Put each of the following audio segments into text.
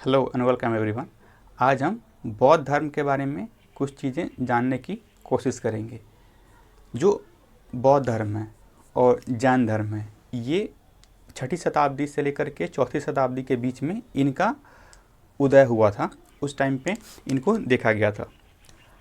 Hello and welcome everyone. आज हम बौद्ध धर्म के बारे में कुछ चीज़ें जानने की कोशिश करेंगे। जो बौद्ध धर्म है और जैन धर्म है, ये 6ठी शताब्दी से लेकर के 4ठी शताब्दी के बीच में इनका उदय हुआ था। उस टाइम पे इनको देखा गया था।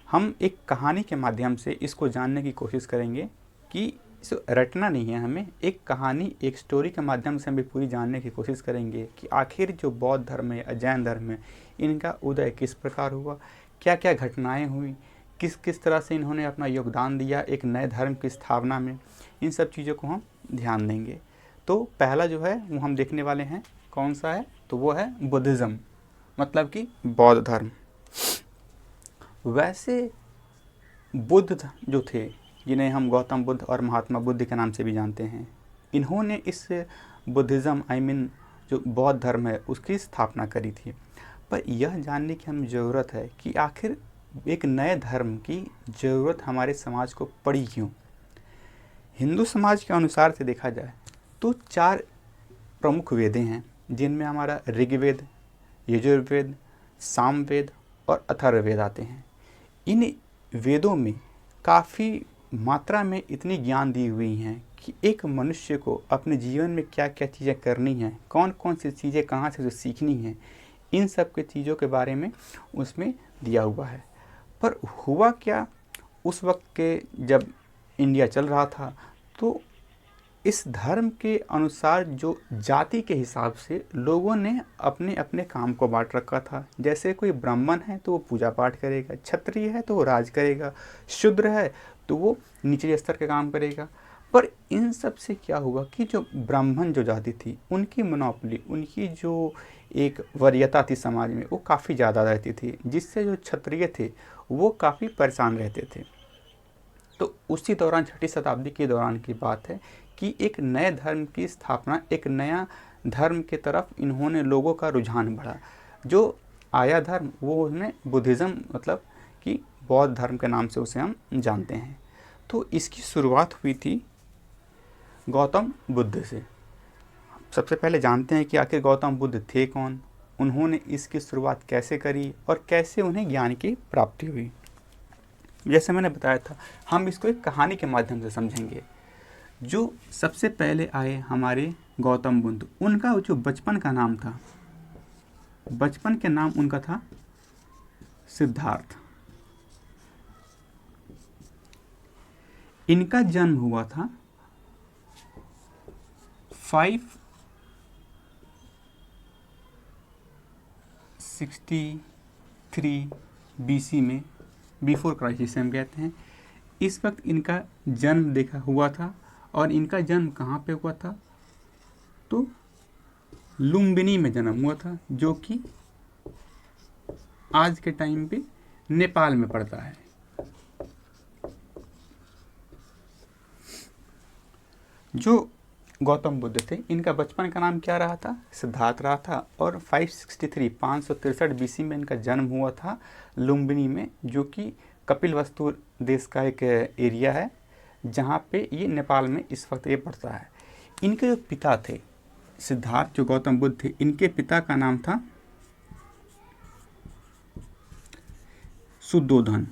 हम एक कहानी के माध्यम से इसको जानने की कोशिश करेंगे कि इसे रटना नहीं है, हमें एक कहानी, एक स्टोरी के माध्यम से हम भी पूरी जानने की कोशिश करेंगे कि आखिर जो बौद्ध धर्म है या जैन धर्म है, इनका उदय किस प्रकार हुआ, क्या क्या घटनाएं हुई, किस किस तरह से इन्होंने अपना योगदान दिया एक नए धर्म की स्थापना में। इन सब चीज़ों को हम ध्यान देंगे। तो पहला जो है वो हम देखने वाले हैं, कौन सा है, तो वो है बुद्धिज़्म, मतलब कि बौद्ध धर्म। वैसे बुद्ध जो थे, जिन्हें हम गौतम बुद्ध और महात्मा बुद्ध के नाम से भी जानते हैं, इन्होंने इस बुद्धिज़्म जो बौद्ध धर्म है उसकी स्थापना करी थी। पर यह जानने की हमें ज़रूरत है कि आखिर एक नए धर्म की ज़रूरत हमारे समाज को पड़ी क्यों। हिंदू समाज के अनुसार से देखा जाए तो 4 प्रमुख वेदें हैं, जिनमें हमारा ऋग्वेद, यजुर्वेद, सामवेद और अथर्ववेद आते हैं। इन वेदों में काफ़ी मात्रा में इतनी ज्ञान दी हुई हैं कि एक मनुष्य को अपने जीवन में क्या क्या चीज़ें करनी हैं, कौन कौन सी चीज़ें कहाँ से जो सीखनी हैं, इन सब के चीज़ों के बारे में उसमें दिया हुआ है। पर हुआ क्या, उस वक्त के जब इंडिया चल रहा था तो इस धर्म के अनुसार जो जाति के हिसाब से लोगों ने अपने अपने काम को बांट रखा था। जैसे कोई ब्राह्मण है तो वो पूजा पाठ करेगा, क्षत्रिय है तो वो राज करेगा, शूद्र है तो वो निचले स्तर के काम करेगा। पर इन सब से क्या हुआ कि जो ब्राह्मण जो जाति थी, उनकी मोनोपोली, उनकी जो एक वरीयता थी समाज में, वो काफ़ी ज़्यादा रहती थी, जिससे जो क्षत्रिय थे वो काफ़ी परेशान रहते थे। तो उसी दौरान 6ठी शताब्दी के दौरान की बात है कि एक नए धर्म की स्थापना, एक नया धर्म के तरफ इन्होंने लोगों का रुझान बढ़ा। जो आया धर्म वो उसमें बुद्धिज़्म, मतलब कि बौद्ध धर्म के नाम से उसे हम जानते हैं। तो इसकी शुरुआत हुई थी गौतम बुद्ध से। सबसे पहले जानते हैं कि आखिर गौतम बुद्ध थे कौन, उन्होंने इसकी शुरुआत कैसे करी और कैसे उन्हें ज्ञान की प्राप्ति हुई। जैसे मैंने बताया था, हम इसको एक कहानी के माध्यम से समझेंगे। जो सबसे पहले आए हमारे गौतम बुद्ध, उनका जो बचपन का नाम था, बचपन के नाम उनका था सिद्धार्थ। इनका जन्म हुआ था 563 BC में, बिफोर क्राइस्ट जिसे हम कहते हैं। इस वक्त इनका जन्म देखा हुआ था। और इनका जन्म कहाँ पे हुआ था, तो लुम्बिनी में जन्म हुआ था, जो कि आज के टाइम पे नेपाल में पड़ता है। जो गौतम बुद्ध थे, इनका बचपन का नाम क्या रहा था, सिद्धार्थ रहा था। और 563 BC में इनका जन्म हुआ था लुम्बिनी में, जो कि कपिलवस्तु देश का एक एरिया है, जहाँ पे ये नेपाल में इस वक्त ये पड़ता है। इनके जो पिता थे, सिद्धार्थ जो गौतम बुद्ध थे, इनके पिता का नाम था शुद्धोधन।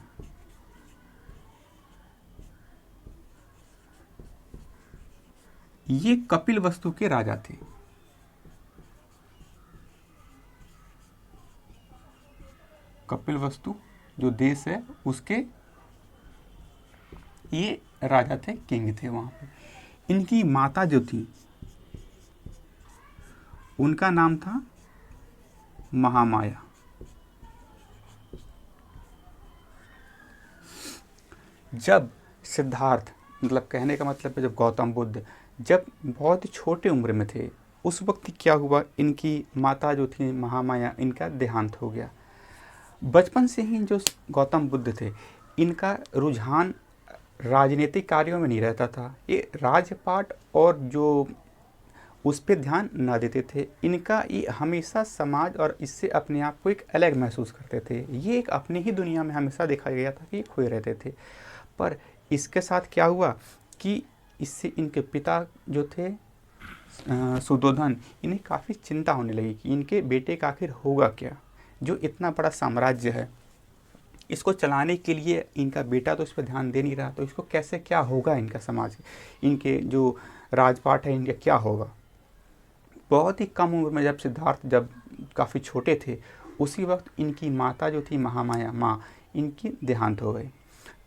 ये कपिलवस्तु के राजा थे। कपिलवस्तु जो देश है उसके ये राजा थे, किंग थे वहाँ पे। इनकी माता जो थी, उनका नाम था महामाया। जब सिद्धार्थ, मतलब कहने का मतलब है जब गौतम बुद्ध जब बहुत ही छोटे उम्र में थे, उस वक्त क्या हुआ, इनकी माता जो थी महामाया, इनका देहांत हो गया। बचपन से ही जो गौतम बुद्ध थे, इनका रुझान राजनीतिक कार्यों में नहीं रहता था। ये राजपाट और जो उस पर ध्यान न देते थे। इनका ये हमेशा समाज और इससे अपने आप को एक अलग महसूस करते थे। ये एक अपनी ही दुनिया में हमेशा देखा गया था कि खोए रहते थे। पर इसके साथ क्या हुआ कि इससे इनके पिता जो थे सुद्धोधन, इन्हें काफ़ी चिंता होने लगी कि इनके बेटे का आखिर होगा क्या। जो इतना बड़ा साम्राज्य है, इसको चलाने के लिए इनका बेटा तो इस पर ध्यान दे नहीं रहा, तो इसको कैसे क्या होगा, इनका समाज, इनके जो राजपाट है इनका क्या होगा। बहुत ही कम उम्र में जब काफ़ी छोटे थे, उसी वक्त इनकी माता जो थी महामाया माँ, इनकी देहांत हो गई।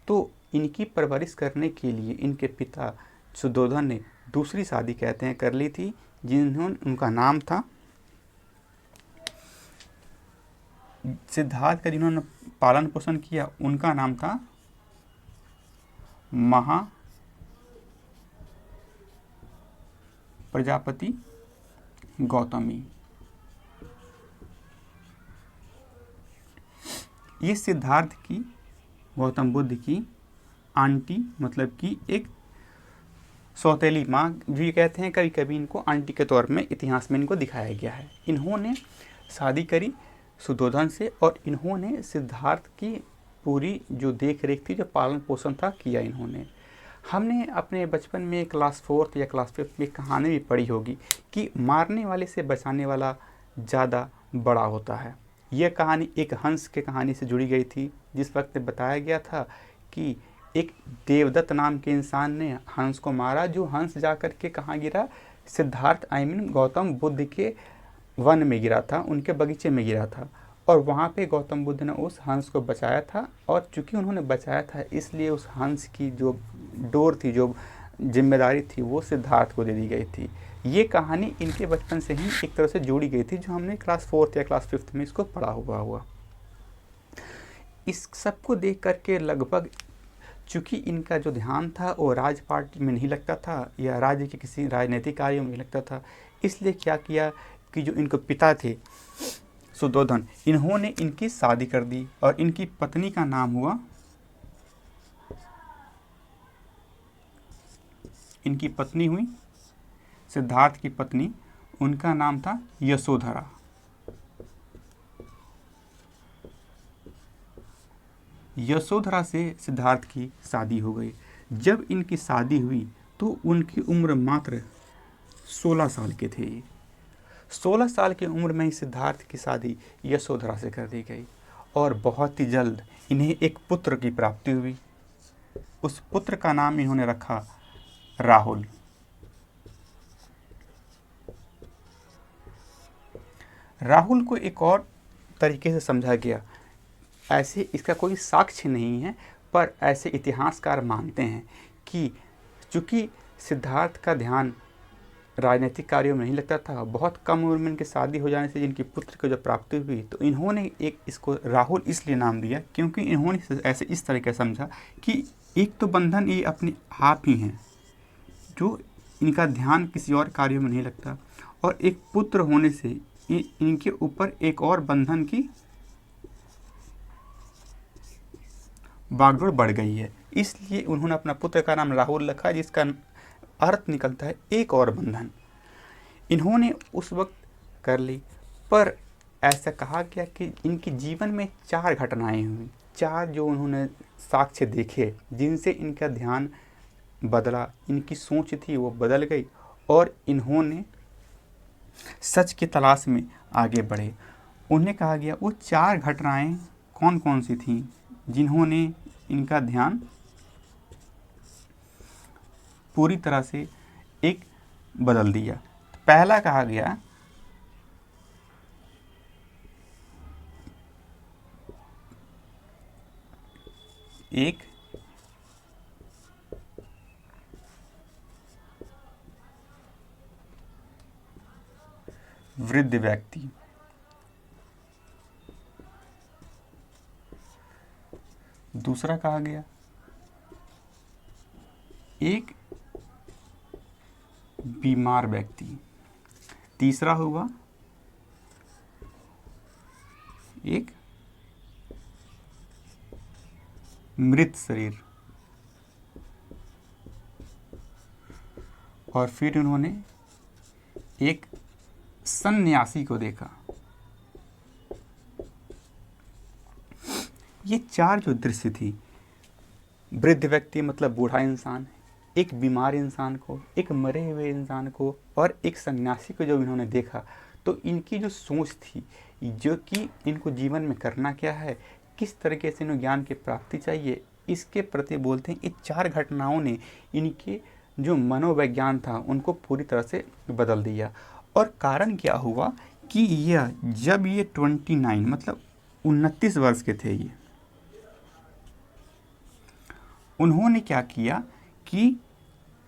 तो इनकी परवरिश करने के लिए इनके पिता सुद्धोधन ने दूसरी शादी कहते हैं कर ली थी, उनका नाम था सिद्धार्थ का, जिन्होंने पालन पोषण किया उनका नाम था महा प्रजापति गौतमी। ये सिद्धार्थ की, गौतम बुद्ध की आंटी, मतलब कि एक सौतेली माँ भी कहते हैं, कभी कभी इनको आंटी के तौर में इतिहास में इनको दिखाया गया है। इन्होंने शादी करी सुद्धोधन से, और इन्होंने सिद्धार्थ की पूरी जो देख रेख थी, जो पालन पोषण था, किया इन्होंने। हमने अपने बचपन में क्लास 4th या क्लास 5th में कहानी भी पढ़ी होगी कि मारने वाले से बचाने वाला ज़्यादा बड़ा होता है। यह कहानी एक हंस के कहानी से जुड़ी गई थी, जिस वक्त बताया गया था कि एक देवदत्त नाम के इंसान ने हंस को मारा, जो हंस जाकर के कहाँ गिरा, सिद्धार्थ गौतम बुद्ध के वन में गिरा था, उनके बगीचे में गिरा था, और वहाँ पे गौतम बुद्ध ने उस हंस को बचाया था। और चूंकि उन्होंने बचाया था, इसलिए उस हंस की जो डोर थी, जो जिम्मेदारी थी, वो सिद्धार्थ को दे दी गई थी। ये कहानी इनके बचपन से ही एक तरह से जोड़ी गई थी, जो हमने क्लास 4th या क्लास 5th में इसको पढ़ा हुआ। इस सबको देख करके लगभग, चूँकि इनका जो ध्यान था वो राजपाट में नहीं लगता था या राज्य के किसी राजनीतिक कार्यों में नहीं लगता था, इसलिए क्या किया कि जो इनके पिता थे सुद्धोधन, इन्होंने इनकी शादी कर दी, और इनकी पत्नी का नाम हुआ, इनकी पत्नी हुई सिद्धार्थ की पत्नी, उनका नाम था यशोधरा। यशोधरा से सिद्धार्थ की शादी हो गई। जब इनकी शादी हुई तो उनकी उम्र मात्र 16 साल के थे। 16 साल की उम्र में ही सिद्धार्थ की शादी यशोधरा से कर दी गई, और बहुत ही जल्द इन्हें एक पुत्र की प्राप्ति हुई। उस पुत्र का नाम इन्होंने रखा राहुल। राहुल को एक और तरीके से समझा गया, ऐसे इसका कोई साक्ष्य नहीं है, पर ऐसे इतिहासकार मानते हैं कि चूँकि सिद्धार्थ का ध्यान राजनीतिक कार्यों में नहीं लगता था, बहुत कम उम्र में इनकी शादी हो जाने से जिनकी पुत्र को जब प्राप्ति हुई, तो इन्होंने एक इसको राहुल इसलिए नाम दिया क्योंकि इन्होंने ऐसे इस तरीके से समझा कि एक तो बंधन ये अपने आप ही हैं, जो इनका ध्यान किसी और कार्यों में नहीं लगता, और एक पुत्र होने से इनके ऊपर एक और बंधन की बागडोर बढ़ गई है। इसलिए उन्होंने अपना पुत्र का नाम राहुल रखा, जिसका अर्थ निकलता है एक और बंधन। इन्होंने उस वक्त कर ली, पर ऐसा कहा गया कि इनके जीवन में 4 घटनाएं हुई, 4 जो उन्होंने साक्ष्य देखे, जिनसे इनका ध्यान बदला, इनकी सोच थी वो बदल गई, और इन्होंने सच की तलाश में आगे बढ़े। उन्हें कहा गया वो 4 घटनाएं कौन कौन सी थीं जिन्होंने इनका ध्यान पूरी तरह से एक बदल दिया। पहला कहा गया एक वृद्ध व्यक्ति, दूसरा कहा गया एक बीमार व्यक्ति, तीसरा हुआ एक मृत शरीर, और फिर उन्होंने एक सन्यासी को देखा। ये 4 जो दृश्य थी, वृद्ध व्यक्ति मतलब बूढ़ा इंसान, एक बीमार इंसान को, एक मरे हुए इंसान को और एक सन्यासी को जब इन्होंने देखा तो इनकी जो सोच थी, जो कि इनको जीवन में करना क्या है, किस तरीके से इन्हें ज्ञान की प्राप्ति चाहिए, इसके प्रति बोलते हैं। ये 4 घटनाओं ने इनके जो मनोविज्ञान था उनको पूरी तरह से बदल दिया। और कारण क्या हुआ कि यह जब ये 29 मतलब 29 वर्ष के थे, ये उन्होंने क्या किया कि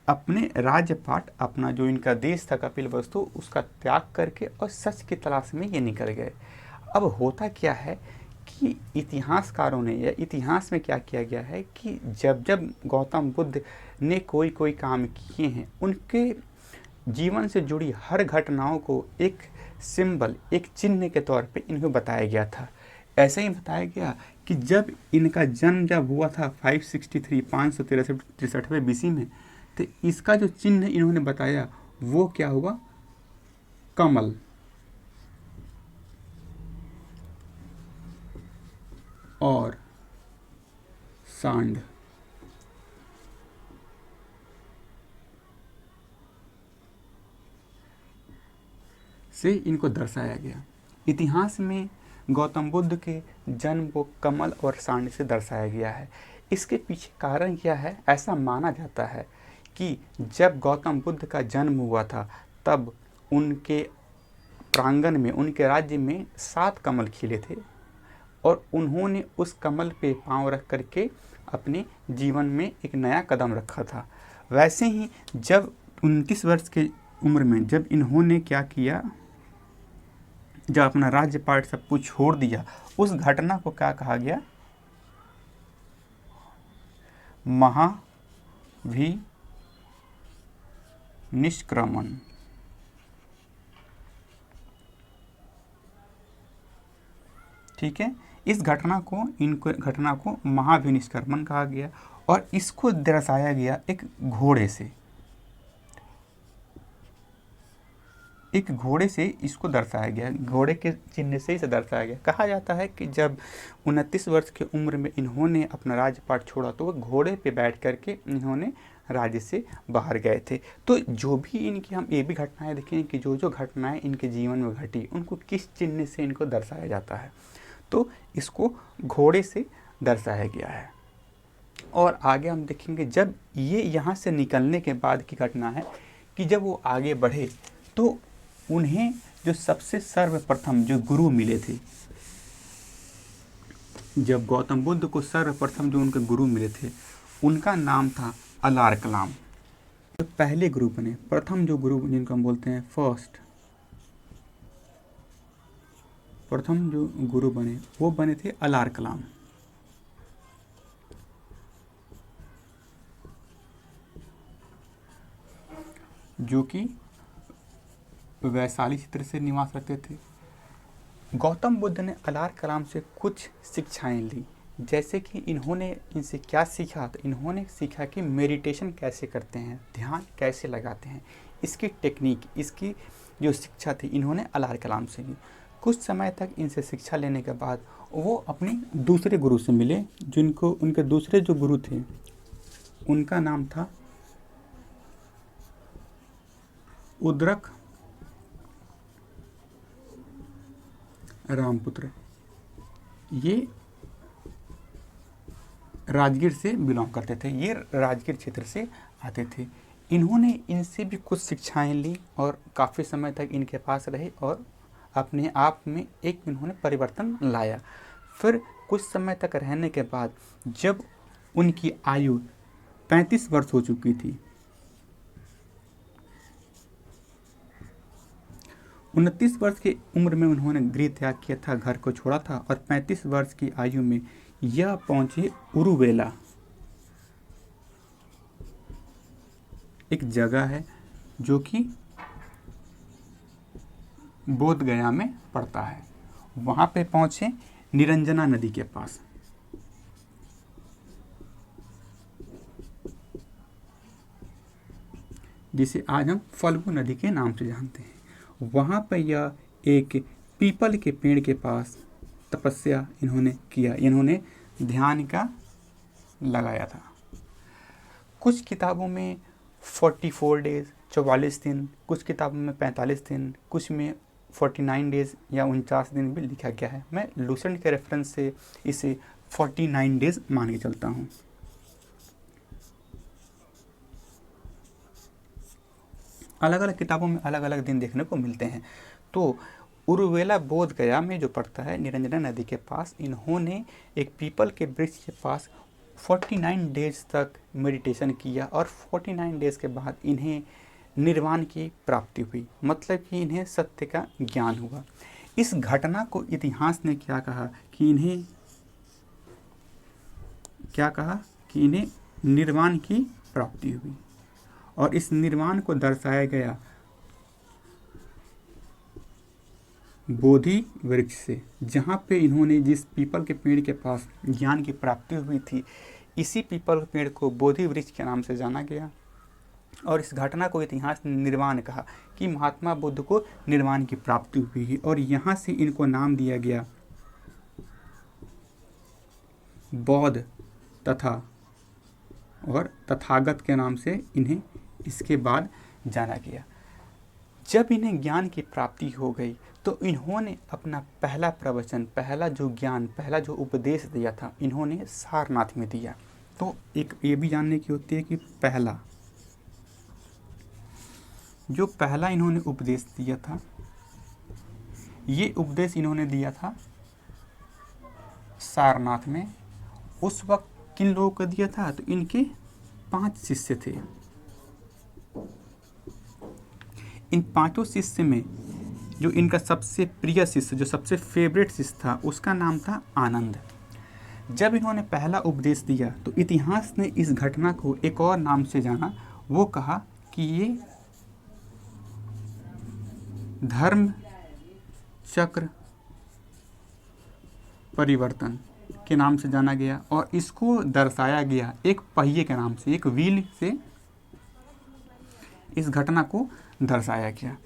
अपने राज्यपाट, अपना जो इनका देश था कपिलवस्तु, उसका त्याग करके और सच की तलाश में ये निकल गए। अब होता क्या है कि इतिहासकारों ने या इतिहास में क्या किया गया है कि जब जब गौतम बुद्ध ने कोई काम किए हैं, उनके जीवन से जुड़ी हर घटनाओं को एक सिंबल, एक चिन्ह के तौर पे इनको बताया गया था। ऐसे ही बताया गया कि जब इनका जन्म जब हुआ था 563 BC में, तो इसका जो चिन्ह इन्होंने बताया वो क्या हुआ, कमल। और सांड। से इनको दर्शाया गया। इतिहास में गौतम बुद्ध के जन्म को कमल और सांड से दर्शाया गया है। इसके पीछे कारण क्या है? ऐसा माना जाता है कि जब गौतम बुद्ध का जन्म हुआ था तब उनके प्रांगण में, उनके राज्य में 7 कमल खिले थे और उन्होंने उस कमल पे पांव रख करके अपने जीवन में एक नया कदम रखा था। वैसे ही जब 29 वर्ष की उम्र में जब इन्होंने क्या किया, जब अपना राज्यपाट सब कुछ छोड़ दिया, उस घटना को क्या कहा गया, महाभिनिष्क्रमण। ठीक है, इस घटना को महाभिनिष्क्रमण कहा गया और इसको दर्शाया गया एक घोड़े से। एक घोड़े से इसको दर्शाया गया, घोड़े के चिन्ह से इसे दर्शाया गया। कहा जाता है कि जब 29 वर्ष की उम्र में इन्होंने अपना राज्यपाट छोड़ा तो वो घोड़े पे बैठ करके इन्होंने राज्य से बाहर गए थे। तो जो भी इनकी हम ये भी घटनाएं देखें कि जो जो घटनाएं इनके जीवन में घटी उनको किस चिन्ह से इनको दर्शाया जाता है, तो इसको घोड़े से दर्शाया गया है। और आगे हम देखेंगे जब ये यहाँ से निकलने के बाद की घटना है कि जब वो आगे बढ़े तो उन्हें जो सबसे सर्वप्रथम जो गुरु मिले थे, जब गौतम बुद्ध को सर्वप्रथम जो उनके गुरु मिले थे उनका नाम था अलार कलाम। जो पहले गुरु बने, प्रथम जो गुरु जिनको हम बोलते हैं प्रथम जो गुरु बने वो बने थे अलार कलाम। जो कि वैशाली क्षेत्र से निवास रखते थे। गौतम बुद्ध ने अलार कलाम से कुछ शिक्षाएं ली, जैसे कि इन्होंने इनसे क्या सीखा, तो इन्होंने सीखा कि मेडिटेशन कैसे करते हैं, ध्यान कैसे लगाते हैं, इसकी टेक्निक, इसकी जो शिक्षा थी इन्होंने अलार कलाम से ली। कुछ समय तक इनसे शिक्षा लेने के बाद वो अपने दूसरे गुरु से मिले, जिनको उनके दूसरे जो गुरु थे उनका नाम था उद्रक रामपुत्र। ये राजगीर से बिलोंग करते थे, ये राजगीर क्षेत्र से आते थे। इन्होंने इनसे भी कुछ शिक्षाएं ली और काफ़ी समय तक इनके पास रहे और अपने आप में एक इन्होंने परिवर्तन लाया। फिर कुछ समय तक रहने के बाद जब उनकी आयु 35 वर्ष हो चुकी थी, 29 वर्ष की उम्र में उन्होंने गृह त्याग किया था, घर को छोड़ा था और 35 वर्ष की आयु में यह पहुंचे उरुवेला, एक जगह है जो कि बोध गया में पड़ता है। वहां पे पहुंचे निरंजना नदी के पास। जिसे आज हम फल्गु नदी के नाम से जानते हैं। वहाँ पर यह एक पीपल के पेड़ के पास तपस्या इन्होंने किया, इन्होंने ध्यान का लगाया था। कुछ किताबों में 44 डेज 44 दिन, कुछ किताबों में 45 दिन, कुछ में 49 डेज या 49 दिन भी लिखा गया है। मैं लूसेंट के रेफरेंस से इसे 49 डेज मान के चलता हूँ। अलग अलग किताबों में अलग अलग दिन देखने को मिलते हैं। तो उरुवेला बोध गया में जो पड़ता है निरंजना नदी के पास, इन्होंने एक पीपल के वृक्ष के पास 49 डेज तक मेडिटेशन किया और 49 डेज के बाद इन्हें निर्वाण की प्राप्ति हुई, मतलब कि इन्हें सत्य का ज्ञान हुआ। इस घटना को इतिहास ने क्या कहा कि इन्हें निर्वाण की प्राप्ति हुई। और इस निर्वाण को दर्शाया गया बोधि वृक्ष से, जहाँ पे इन्होंने जिस पीपल के पेड़ के पास ज्ञान की प्राप्ति हुई थी, इसी पीपल पेड़ को बोधि वृक्ष के नाम से जाना गया। और इस घटना को इतिहास ने निर्वाण कहा कि महात्मा बुद्ध को निर्वाण की प्राप्ति हुई है, और यहाँ से इनको नाम दिया गया बौद्ध तथा और तथागत के नाम से इन्हें इसके बाद जाना गया। जब इन्हें ज्ञान की प्राप्ति हो गई तो इन्होंने अपना पहला प्रवचन, पहला जो ज्ञान, पहला जो उपदेश दिया था, इन्होंने सारनाथ में दिया। तो एक ये भी जानने की होती है कि पहला इन्होंने उपदेश दिया था, ये उपदेश इन्होंने दिया था सारनाथ में। उस वक्त किन लोगों को दिया था? तो इनके 5 शिष्य थे। इन 5 शिष्य में जो इनका सबसे प्रिय शिष्य, जो सबसे फेवरेट शिष्य था, उसका नाम था आनंद। जब इन्होंने पहला उपदेश दिया तो इतिहास ने इस घटना को एक और नाम से जाना। वो कहा कि ये धर्म चक्र परिवर्तन के नाम से जाना गया, और इसको दर्शाया गया एक पहिए के नाम से, एक व्हील से इस घटना को दर्शाया गया।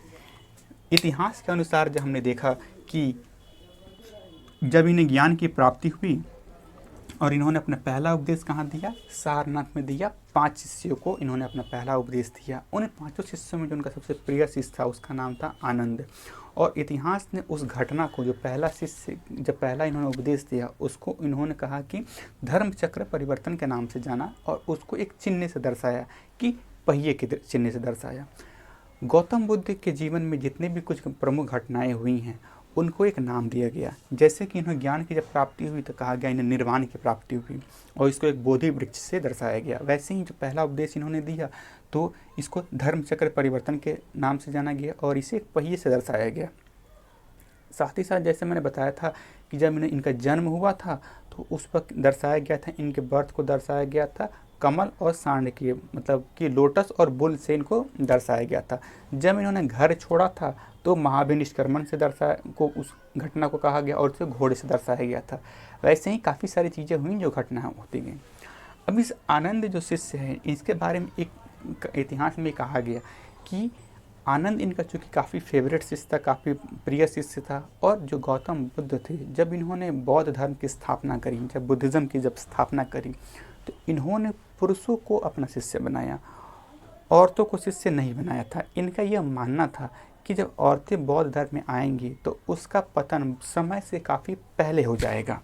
इतिहास के अनुसार जब हमने देखा कि जब इन्हें ज्ञान की प्राप्ति हुई और इन्होंने अपना पहला उपदेश कहाँ दिया? सारनाथ में दिया। 5 शिष्यों को इन्होंने अपना पहला उपदेश दिया। उन 5 शिष्यों में जो उनका सबसे प्रिय शिष्य था, उसका नाम था आनंद। और इतिहास ने उस घटना को, जो पहला शिष्य, जब पहला इन्होंने उपदेश दिया, उसको इन्होंने कहा कि धर्म चक्र परिवर्तन के नाम से जाना, और उसको एक चिन्ह से दर्शाया कि पहिए के चिन्ह से दर्शाया। गौतम बुद्ध के जीवन में जितने भी कुछ प्रमुख घटनाएं हुई हैं, उनको एक नाम दिया गया। जैसे कि इन्हें ज्ञान की जब प्राप्ति हुई तो कहा गया इन्हें निर्वाण की प्राप्ति हुई, और इसको एक बोधि वृक्ष से दर्शाया गया। वैसे ही जो पहला उपदेश इन्होंने दिया तो इसको धर्म चक्र परिवर्तन के नाम से जाना गया, और इसे एक पहिए से दर्शाया गया। साथ ही साथ जैसे मैंने बताया था कि जब इनका जन्म हुआ था तो उस वक्त दर्शाया गया था, इनके बर्थ को दर्शाया गया था कमल और सांड की, मतलब कि लोटस और बुल से इनको दर्शाया गया था। जब इन्होंने घर छोड़ा था तो महावीर निष्क्रमण से उस घटना को कहा गया, और उसे घोड़े से दर्शाया गया था। वैसे ही काफ़ी सारी चीज़ें हुई जो घटना होती गई। अब इस आनंद जो शिष्य है, इसके बारे में एक इतिहास में कहा गया कि आनंद इनका चूँकि काफ़ी फेवरेट शिष्य था, काफ़ी प्रिय शिष्य था, और जो गौतम बुद्ध थे, जब इन्होंने बौद्ध धर्म की स्थापना करी, जब बुद्धिज़्म की जब स्थापना करी, तो इन्होंने पुरुषों को अपना शिष्य बनाया, औरतों को शिष्य नहीं बनाया था। इनका यह मानना था कि जब औरतें बौद्ध धर्म में आएंगी तो उसका पतन समय से काफ़ी पहले हो जाएगा।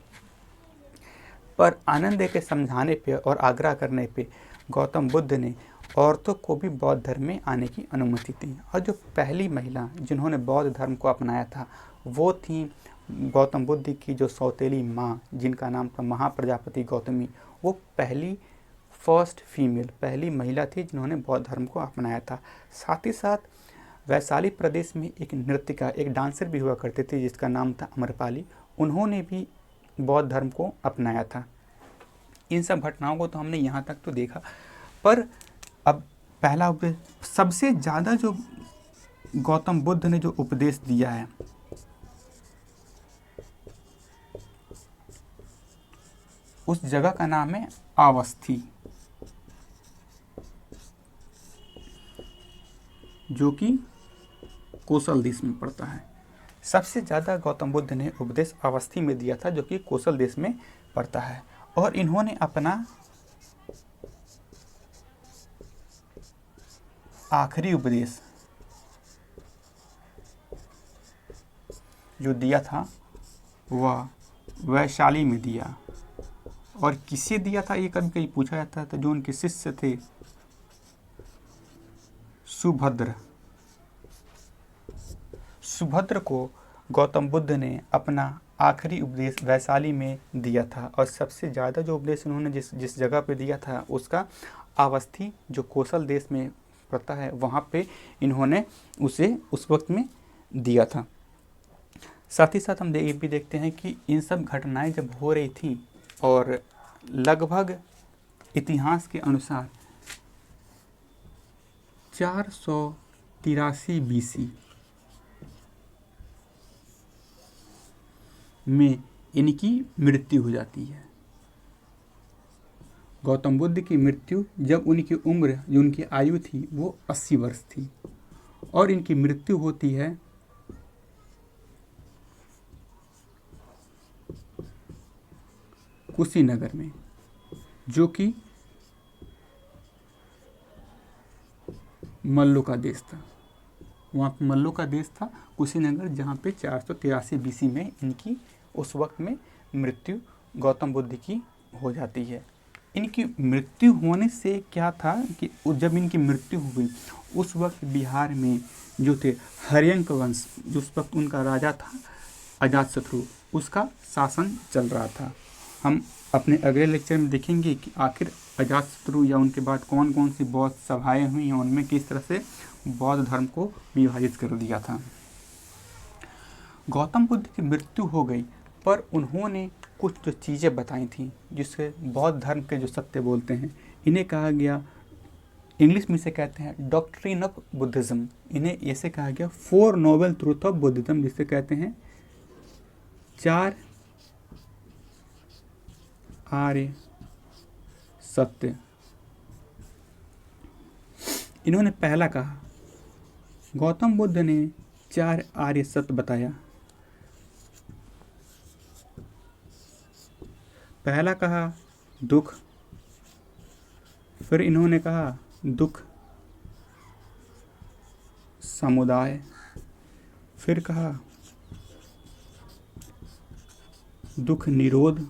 पर आनंद के समझाने पे और आग्रह करने पे गौतम बुद्ध ने औरतों को भी बौद्ध धर्म में आने की अनुमति दी। और जो पहली महिला जिन्होंने बौद्ध धर्म को अपनाया था, वो थी गौतम बुद्ध की जो सौतेली माँ, जिनका नाम था महाप्रजापति गौतमी। वो फर्स्ट फीमेल, पहली महिला थी जिन्होंने बौद्ध धर्म को अपनाया था। साथ ही साथ वैशाली प्रदेश में एक नृत्यिका, एक डांसर भी हुआ करते थे जिसका नाम था अमरपाली। उन्होंने भी बौद्ध धर्म को अपनाया था। इन सब घटनाओं को तो हमने यहाँ तक तो देखा, पर अब पहला उपदेश, सबसे ज़्यादा जो गौतम बुद्ध ने जो उपदेश दिया है, उस जगह का नाम है अवस्थी, जो कि कोसल देश में पड़ता है। सबसे ज़्यादा गौतम बुद्ध ने उपदेश अवस्थी में दिया था, जो कि कोसल देश में पड़ता है। और इन्होंने अपना आखिरी उपदेश जो दिया था वह वैशाली में दिया। और किसे दिया था ये कभी कभी पूछा जाता था। जो उनके शिष्य थे सुभद्र, सुभद्र को गौतम बुद्ध ने अपना आखिरी उपदेश वैशाली में दिया था। और सबसे ज़्यादा जो उपदेश उन्होंने जिस जिस जगह पे दिया था उसका आवस्थी जो कौशल देश में पड़ता है वहाँ पे इन्होंने उसे उस वक्त में दिया था। साथ ही साथ हम ये भी देखते हैं कि इन सब घटनाएं जब हो रही थी और लगभग इतिहास के अनुसार 483 BC में इनकी मृत्यु हो जाती है। गौतम बुद्ध की मृत्यु जब उनकी उम्र जो उनकी आयु थी वो 80 वर्ष थी और इनकी मृत्यु होती है कुशीनगर में, जो कि मल्लों का देश था। वहाँ पे मल्लों का देश था कुशीनगर, जहाँ पे 483 BC में इनकी उस वक्त में मृत्यु गौतम बुद्ध की हो जाती है। इनकी मृत्यु होने से क्या था कि जब इनकी मृत्यु हुई उस वक्त बिहार में जो थे हर्यंक वंश, जो उस वक्त उनका राजा था अजातशत्रु, उसका शासन चल रहा था। हम अपने अगले लेक्चर में देखेंगे कि आखिर अजातशत्रु या उनके बाद कौन कौन सी बौद्ध सभाएं हुई हैं, उनमें किस तरह से बौद्ध धर्म को विभाजित कर दिया था। गौतम बुद्ध की मृत्यु हो गई पर उन्होंने कुछ जो चीज़ें बताई थी जिससे बौद्ध धर्म के जो सत्य बोलते हैं, इन्हें कहा गया, इंग्लिश में से कहते हैं डॉक्ट्रिन ऑफ बुद्धिज्म। इन्हें ऐसे कहा गया 4 नोबल ट्रूथ ऑफ बुद्धिज्म, जिसे कहते हैं 4 आर्य सत्य। इन्होंने पहला कहा, गौतम बुद्ध ने 4 आर्य सत्य बताया। पहला कहा दुख, फिर इन्होंने कहा दुख समुदाय, फिर कहा दुख निरोध,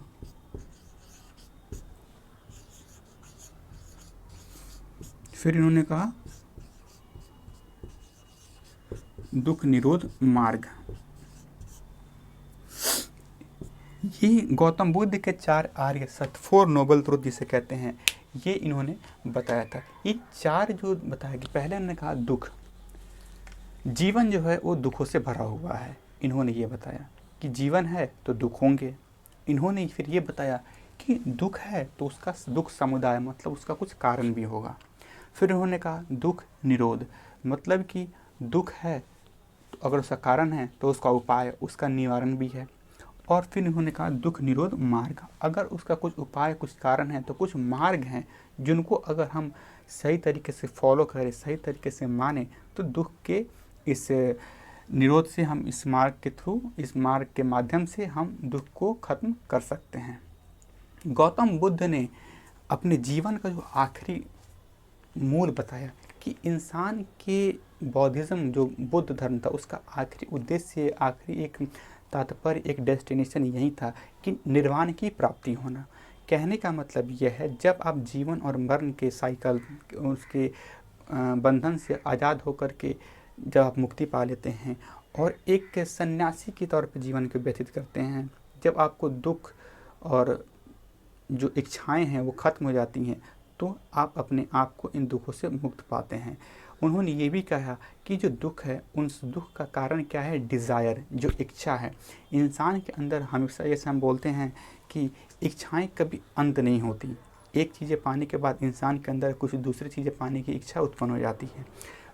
फिर इन्होंने कहा दुख निरोध मार्ग। ये गौतम बुद्ध के 4 आर्य सत्य, 4 नोबल ट्रूथ जिसे कहते हैं, ये इन्होंने बताया था। ये 4 जो बताया कि पहले उन्होंने कहा दुख, जीवन जो है वो दुखों से भरा हुआ है। इन्होंने ये बताया कि जीवन है तो दुख होंगे। इन्होंने फिर ये बताया कि दुख है तो उसका दुख समुदाय, मतलब उसका कुछ कारण भी होगा। फिर उन्होंने कहा दुख निरोध, मतलब कि दुख है तो अगर उसका कारण है तो उसका उपाय, उसका निवारण भी है। और फिर उन्होंने कहा दुख निरोध मार्ग, अगर उसका कुछ उपाय, कुछ कारण है तो कुछ मार्ग हैं जिनको अगर हम सही तरीके से फॉलो करें, सही तरीके से माने, तो दुख के इस निरोध से हम इस मार्ग के थ्रू, इस मार्ग के माध्यम से हम दुख को ख़त्म कर सकते हैं। गौतम बुद्ध ने अपने जीवन का जो आखिरी मूल बताया कि इंसान के बौद्धिज्म जो बुद्ध धर्म था उसका आखिरी उद्देश्य, आखिरी एक तात्पर्य, एक डेस्टिनेशन यही था कि निर्वाण की प्राप्ति होना। कहने का मतलब यह है जब आप जीवन और मरण के साइकिल, उसके बंधन से आज़ाद होकर के जब आप मुक्ति पा लेते हैं और एक सन्यासी के तौर पर जीवन को व्यतीत करते हैं, जब आपको दुख और जो इच्छाएं हैं वो ख़त्म हो जाती हैं, तो आप अपने आप को इन दुखों से मुक्त पाते हैं। उन्होंने ये भी कहा कि जो दुख है उस दुख का कारण क्या है, डिज़ायर, जो इच्छा है इंसान के अंदर। हमेशा जैसे हम बोलते हैं कि इच्छाएं कभी अंत नहीं होती, एक चीज़ें पाने के बाद इंसान के अंदर कुछ दूसरी चीज़ें पाने की इच्छा उत्पन्न हो जाती है।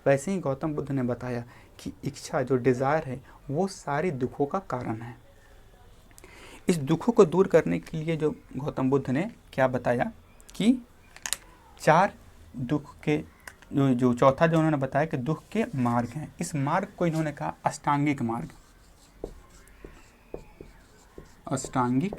वैसे ही गौतम बुद्ध ने बताया कि इच्छा, जो डिज़ायर है, वो सारी दुखों का कारण है। इस दुखों को दूर करने के लिए जो गौतम बुद्ध ने क्या बताया कि 4 दुख के जो चौथा जो उन्होंने बताया कि दुख के मार्ग हैं। इस मार्ग को इन्होंने कहा अष्टांगिक मार्ग। अष्टांगिक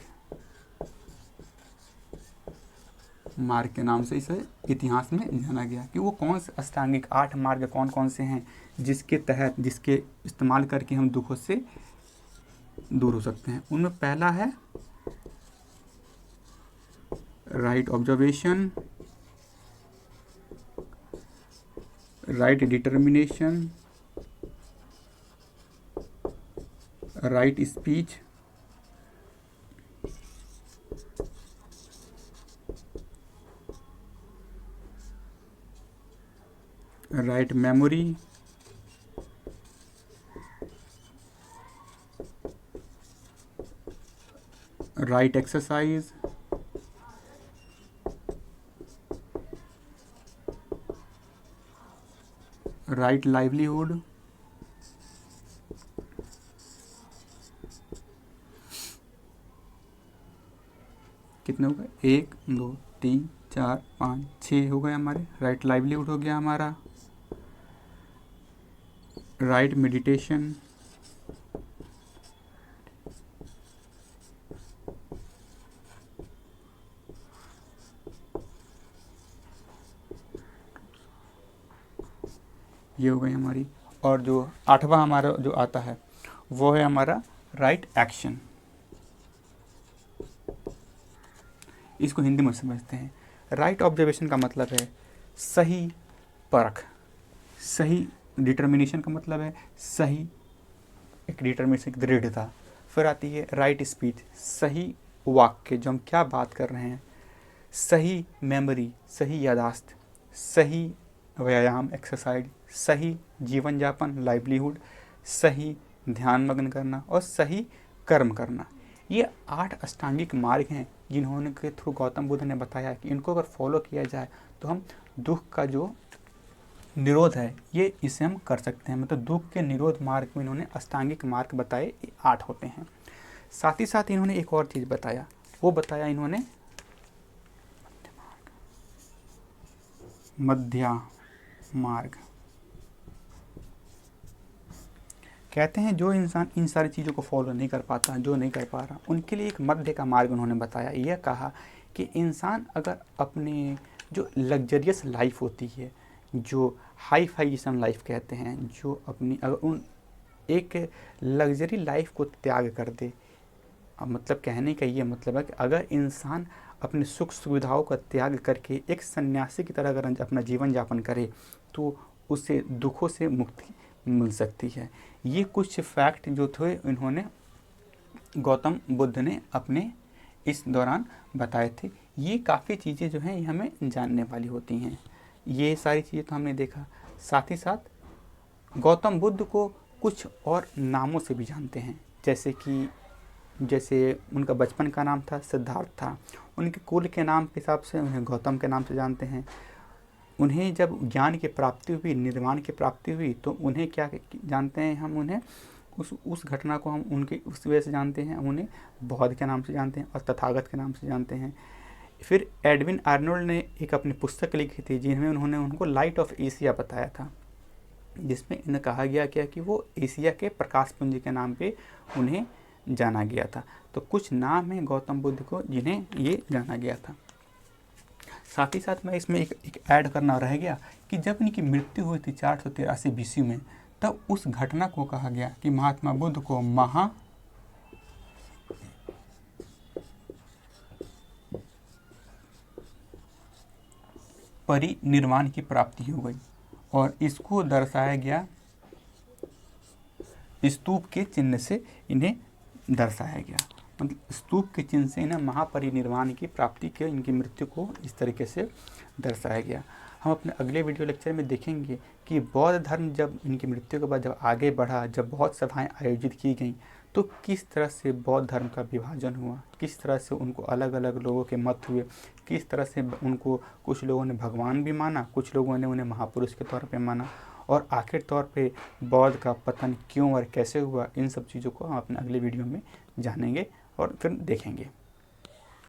मार्ग के नाम से इसे इतिहास में जाना गया कि वो कौन से अष्टांगिक 8 मार्ग कौन कौन से हैं जिसके तहत, जिसके इस्तेमाल करके हम दुखों से दूर हो सकते हैं। उनमें पहला है right observation, right determination, right speech, write memory, right exercise, right livelihood, कितने हो गए? 1 2 3 4 5 6 हो गए हमारे। राइट लाइवलीहुड हो गया हमारा। राइट मेडिटेशन, ये हो गई हमारी। और जो 8वां हमारा जो आता है वो है हमारा राइट एक्शन। इसको हिंदी में समझते हैं। राइट ऑब्जर्वेशन का मतलब है सही परख, सही डिटर्मिनेशन का मतलब है सही, एक डिटर्मिनेशन, एक दृढ़ता। फिर आती है राइट स्पीच, सही वाक्य, जो हम क्या बात कर रहे हैं। सही मेमोरी, सही यादाश्त, सही व्यायाम एक्सरसाइज, सही जीवन यापन लाइवलीहुड, सही ध्यान मग्न करना और सही कर्म करना। ये 8 अष्टांगिक मार्ग हैं जिन्होंने के थ्रू गौतम बुद्ध ने बताया कि इनको अगर फॉलो किया जाए तो हम दुख का जो निरोध है ये इसे हम कर सकते हैं। मतलब दुख के निरोध मार्ग में इन्होंने अष्टांगिक मार्ग बताए, 8 होते हैं। साथ ही साथ इन्होंने एक और चीज़ बताया, वो बताया इन्होंने मध्य मार्ग। कहते हैं जो इंसान इन सारी चीज़ों को फॉलो नहीं कर पाता, जो नहीं कर पा रहा, उनके लिए एक मध्य का मार्ग उन्होंने बताया। यह कहा कि इंसान अगर अपने जो लग्जरियस लाइफ होती है, जो हाई फाइजेशन लाइफ कहते हैं, जो अपनी अगर उन एक लग्जरी लाइफ को त्याग कर दे, मतलब कहने का ये मतलब है कि अगर इंसान अपने सुख सुविधाओं का त्याग करके एक सन्यासी की तरह अगर अपना जीवन यापन करे तो उसे दुखों से मुक्ति मिल सकती है। ये कुछ फैक्ट जो थे इन्होंने गौतम बुद्ध ने अपने इस दौरान बताए थे। ये काफ़ी चीज़ें जो हैं ये हमें जानने वाली होती हैं। ये सारी चीज़ें तो हमने देखा। साथ ही साथ गौतम बुद्ध को कुछ और नामों से भी जानते हैं, जैसे उनका बचपन का नाम था सिद्धार्थ था, उनके कुल के नाम के हिसाब से उन्हें गौतम के नाम से जानते हैं। उन्हें जब ज्ञान की प्राप्ति हुई, निर्वाण की प्राप्ति हुई, तो उन्हें क्या जानते हैं हम, उन्हें उस घटना को हम उनके उस वजह से जानते हैं, हम उन्हें बौद्ध के नाम से जानते हैं और तथागत के नाम से जानते हैं। फिर एडविन आर्नोल्ड ने एक अपनी पुस्तक लिखी थी जिनमें उन्होंने उनको लाइट ऑफ एशिया बताया था, जिसमें इन्हें कहा गया क्या कि वो एशिया के प्रकाश पुंज के नाम पे उन्हें जाना गया था। तो कुछ नाम हैं गौतम बुद्ध को जिन्हें ये जाना गया था। साथ ही साथ मैं इसमें एक ऐड करना रह गया कि जब इनकी मृत्यु हुई थी 483 BC में, तब उस घटना को कहा गया कि महात्मा बुद्ध को परिनिर्वाण की प्राप्ति हो गई और इसको दर्शाया गया स्तूप के चिन्ह से, इन्हें दर्शाया गया। मतलब स्तूप के चिन्ह से इन्हें महापरिनिर्वाण की प्राप्ति के, इनकी मृत्यु को इस तरीके से दर्शाया गया। हम अपने अगले वीडियो लेक्चर में देखेंगे कि बौद्ध धर्म जब इनकी मृत्यु के बाद जब आगे बढ़ा, जब बहुत सभाएं आयोजित की गईं, तो किस तरह से बौद्ध धर्म का विभाजन हुआ, किस तरह से उनको अलग अलग लोगों के मत हुए, किस तरह से उनको कुछ लोगों ने भगवान भी माना, कुछ लोगों ने उन्हें महापुरुष के तौर पे माना, और आखिर तौर पे बौद्ध का पतन क्यों और कैसे हुआ, इन सब चीज़ों को हम अपने अगले वीडियो में जानेंगे और फिर देखेंगे।